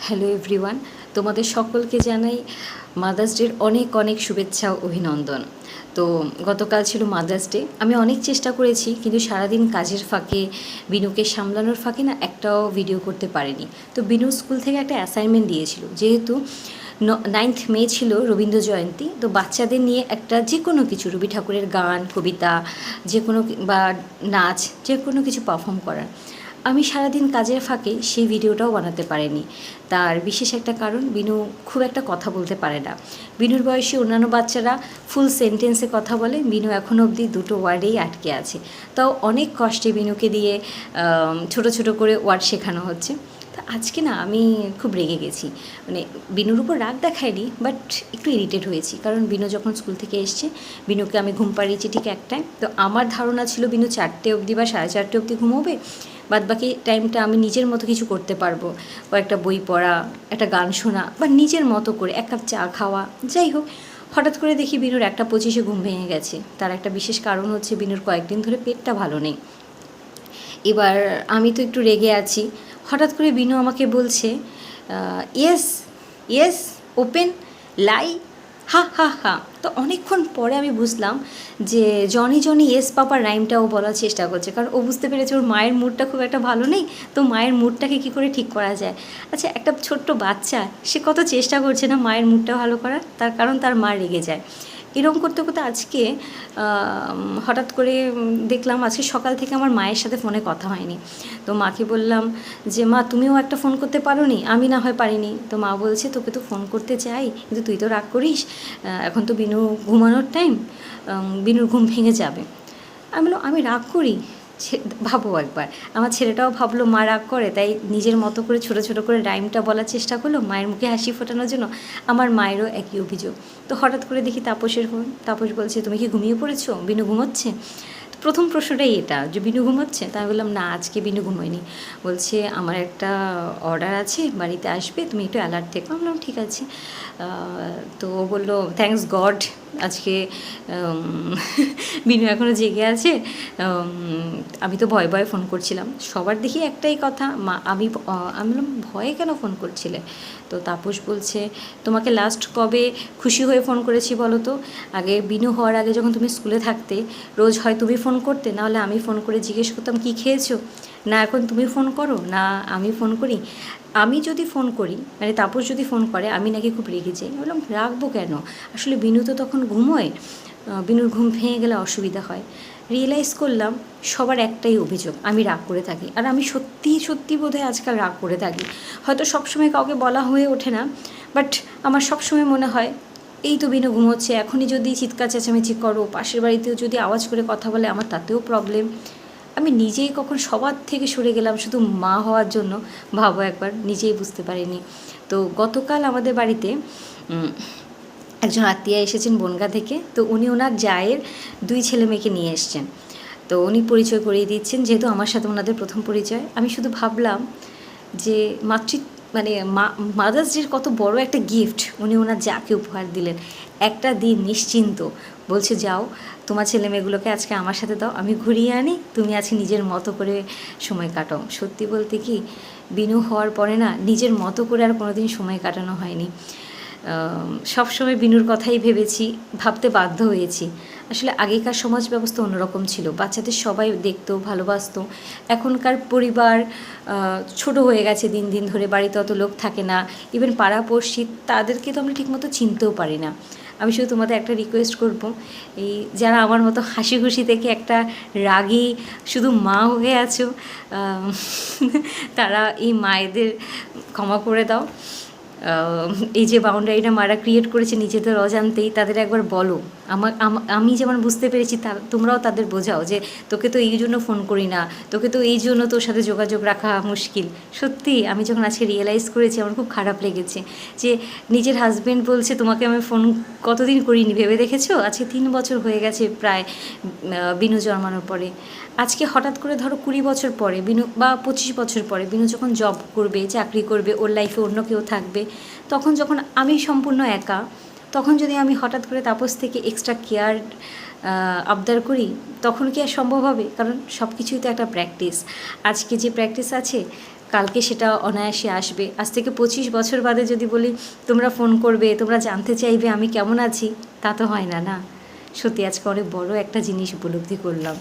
Hello everyone, তোমাদের সকলকে জানাই মাদার্স ডের অনেক অনেক শুভেচ্ছা ও অভিনন্দন। তো গতকাল ছিল মাদার্স ডে। আমি অনেক চেষ্টা করেছি, কিন্তু সারাদিন কাজের ফাঁকে, বিনুকে সামলানোর ফাঁকে না একটাও ভিডিও করতে পারিনি। তো বিনু স্কুল থেকে একটা অ্যাসাইনমেন্ট দিয়েছিল, যেহেতু 9th মে ছিল রবীন্দ্র জয়ন্তী। তো বাচ্চাদের নিয়ে একটা যে কোনো কিছু, রবি ঠাকুরের গান, কবিতা, যে কোনো বা নাচ, যে কোনো কিছু পারফর্ম করার। আমি সারাদিন কাজের ফাঁকে সেই ভিডিওটাও বানাতে পারিনি। তার বিশেষ একটা কারণ, বিনু খুব একটা কথা বলতে পারে না। বিনুর বয়সী অন্যান্য বাচ্চারা ফুল সেন্টেন্সে কথা বলে, বিনু এখনও অবধি দুটো ওয়ার্ডেই আটকে আছে। তাও অনেক কষ্টে বিনুকে দিয়ে ছোট ছোট করে ওয়ার্ড শেখানো হচ্ছে। তা আজকে না আমি খুব রেগে গেছি। মানে বিনুর উপর রাগ দেখায়নি, বাট একটু ইরিটেট হয়েছি। কারণ বিনু যখন স্কুল থেকে এসছে, বিনুকে আমি ঘুম পাড়িয়েছি ঠিক একটায়। তো আমার ধারণা ছিল বিনু 4টে অবধি বা 4:30 অবধি ঘুমোবে, বাদ বাকি টাইমটা আমি নিজের মতো কিছু করতে পারবো। কয়েকটা বই পড়া, একটা গান শোনা, বা নিজের মতো করে এক কাপ চা খাওয়া, যাই হোক। হঠাৎ করে দেখি বিনুর 1:25 ঘুম ভেঙে গেছে। তার একটা বিশেষ কারণ হচ্ছে, বিনুর কয়েকদিন ধরে পেটটা ভালো নেই। এবার আমি তো একটু রেগে আছি। হঠাৎ করে বিনু আমাকে বলছে, ইয়েস ইয়েস, ওপেন, লাই, হা হা হা। তো অনেকক্ষণ পরে আমি বুঝলাম যে জনি জনি ইয়েস পাপার রাইমটাও বলার চেষ্টা করছে, কারণ ও বুঝতে পেরেছে ওর মায়ের মুডটা খুব একটা ভালো নেই। তো মায়ের মুডটাকে কী করে ঠিক করা যায়। আচ্ছা, একটা ছোট্ট বাচ্চা, সে কত চেষ্টা করছে না মায়ের মুডটা ভালো করার, তার কারণ তার মা রেগে যায়। এরকম করতে করতে আজকে হঠাৎ করে দেখলাম, আজকে সকাল থেকে আমার মায়ের সাথে ফোনে কথা হয়নি। তো মাকে বললাম যে, মা তুমিও একটা ফোন করতে পারো নি, আমি না হয় পারিনি। তো মা বলছে, তোকে তো ফোন করতে চাই, কিন্তু তুই তো রাগ করিস, এখন তো বিনু ঘুমানোর টাইম, বিনুর ঘুম ভেঙে যাবে। আমি বললাম, আমি রাগ করি? ভাবো একবার, আমার ছেলেটাও ভাবলো মা রাগ করে, তাই নিজের মতো করে ছোটো ছোটো করে রাইমটা বলার চেষ্টা করলো মায়ের মুখে হাসি ফোটানোর জন্য। আমার মায়েরও একই অভিযোগ। তো হঠাৎ করে দেখি তাপসের ফোন। তাপস বলছে, তুমি কি ঘুমিয়ে পড়েছো, বিনু ঘুমোচ্ছে? প্রথম প্রশ্নটাই এটা, যে বিনু ঘুমোচ্ছে? তা আমি বললাম, না, আজকে বিনু ঘুমোয়নি। বলছে, আমার একটা অর্ডার আছে, বাড়িতে আসবে, তুমি একটু অ্যালার্ট থেকো। আমি বললাম, ঠিক আছে। তো ও বললো, থ্যাঙ্কস গড, আজকে বিনু এখনও জেগে আছে। আমি তো ভয়ে ভয়ে ফোন করছিলাম। সবার দেখি একটাই কথা, মা আমি বললাম, ভয়ে কেন ফোন করছিলে? তো তাপস বলছে, তোমাকে লাস্ট কবে খুশি হয়ে ফোন করেছি বলো তো? আগে বিনু হওয়ার আগে যখন তুমি স্কুলে থাকতে, রোজ হয় তুমি ফোন করতে, নাহলে আমি ফোন করে জিজ্ঞেস করতাম কী খেয়েছো। না এখন তুমি ফোন করো, না আমি ফোন করি। আমি যদি ফোন করি, মানে তাপস যদি ফোন করে, আমি নাকি খুব রেগে যাই। বললাম, রাখবো কেন? আসলে বিনু তো তখন ঘুমোয়, বিনুর ঘুম ভেঙে গেলে অসুবিধা হয়। রিয়েলাইজ করলাম সবার একটাই অভিযোগ, আমি রাগ করে থাকি। আর আমি সত্যি সত্যি বোধহয় আজকাল রাগ করে থাকি। হয়তো সবসময় কাউকে বলা হয়ে ওঠে না, বাট আমার সবসময় মনে হয়, এই তো বিনু ঘুমোচ্ছে, এখনই যদি চিৎকার চেঁচামেচি করো, পাশের বাড়িতেও যদি আওয়াজ করে কথা বলে, আমার তাতেও প্রবলেম। আমি নিজেই কখন সবার থেকে সরে গেলাম শুধু মা হওয়ার জন্য, ভাবো একবার, নিজেই বুঝতে পারিনি। তো গতকাল আমাদের বাড়িতে একজন আত্মীয়া এসেছেন বনগাঁ থেকে। তো উনি ওনার জায়ের 2 ছেলে মেয়েকে নিয়ে এসছেন। তো উনি পরিচয় করিয়ে দিচ্ছেন, যেহেতু আমার সাথে ওনাদের প্রথম পরিচয়। আমি শুধু ভাবলাম যে মানে মাদার্স ডের কত বড় একটা গিফট উনি ওনার যাকে উপহার দিলেন। একটা দিন নিশ্চিন্ত, বলছে, যাও তোমার ছেলে মেয়েগুলোকে আজকে আমার সাথে দাও, আমি ঘুরিয়ে আনি, তুমি আজকে নিজের মতো করে সময় কাটাও। সত্যি বলতে কি, বিনু হওয়ার পরে না নিজের মতো করে আর কোনোদিন সময় কাটানো হয়নি। সবসময় বিনুর কথাই ভেবেছি, ভাবতে বাধ্য হয়েছি। আসলে আগেকার সমাজ ব্যবস্থা অন্যরকম ছিল, বাচ্চাদের সবাই দেখতো, ভালোবাসতো। এখনকার পরিবার ছোট হয়ে গেছে দিন দিন ধরে, বাড়িতে অত লোক থাকে না, ইভেন পাড়াপড়শি তাদেরকে তো আমরা ঠিকমতো চিনতেও পারি না। আমি শুধু তোমাদের একটা রিকোয়েস্ট করব, এই যারা আমার মতো হাসি খুশি থেকে একটা রাগী শুধু মা হয়ে আছো, তারা এই মায়েদের ক্ষমা করে দাও। এই যে বাউন্ডারিটা মারা ক্রিয়েট করেছে নিজেদের অজান্তেই, তাদের একবার বলো, আমি যেমন বুঝতে পেরেছি তোমরাও তাদের বোঝাও, যে তোকে তো এই জন্য ফোন করি না, তোকে তো এই জন্য তোর সাথে যোগাযোগ রাখা মুশকিল। সত্যি আমি যখন আজকে রিয়েলাইজ করেছি, আমার খুব খারাপ লেগেছে যে নিজের হাজব্যান্ড বলছে, তোমাকে আমি ফোন কতদিন করিনি ভেবে দেখেছো? আজকে 3 বছর হয়ে গেছে প্রায় বিনু জন্মানোর পরে। আজকে হঠাৎ করে ধরো 20 বছর পরে বিনু, বা 25 বছর পরে বিনু যখন জব করবে, চাকরি করবে, ওর লাইফে অন্য কেউ থাকবে, তখন যখন আমি সম্পূর্ণ একা, তখন যদি আমি হঠাৎ করে তাপস থেকে এক্সট্রা কেয়ার আবদার করি, তখন কি আর সম্ভব হবে? কারণ সব কিছুই তো একটা প্র্যাকটিস। আজকে যে প্র্যাকটিস আছে, কালকে সেটা অনায়াসে আসবে। আজ থেকে 25 বছর বাদে যদি বলি তোমরা ফোন করবে, তোমরা জানতে চাইবে আমি কেমন আছি, তা তো হয় না, না। সত্যি আজকে অনেক বড় একটা জিনিস উপলব্ধি করলাম।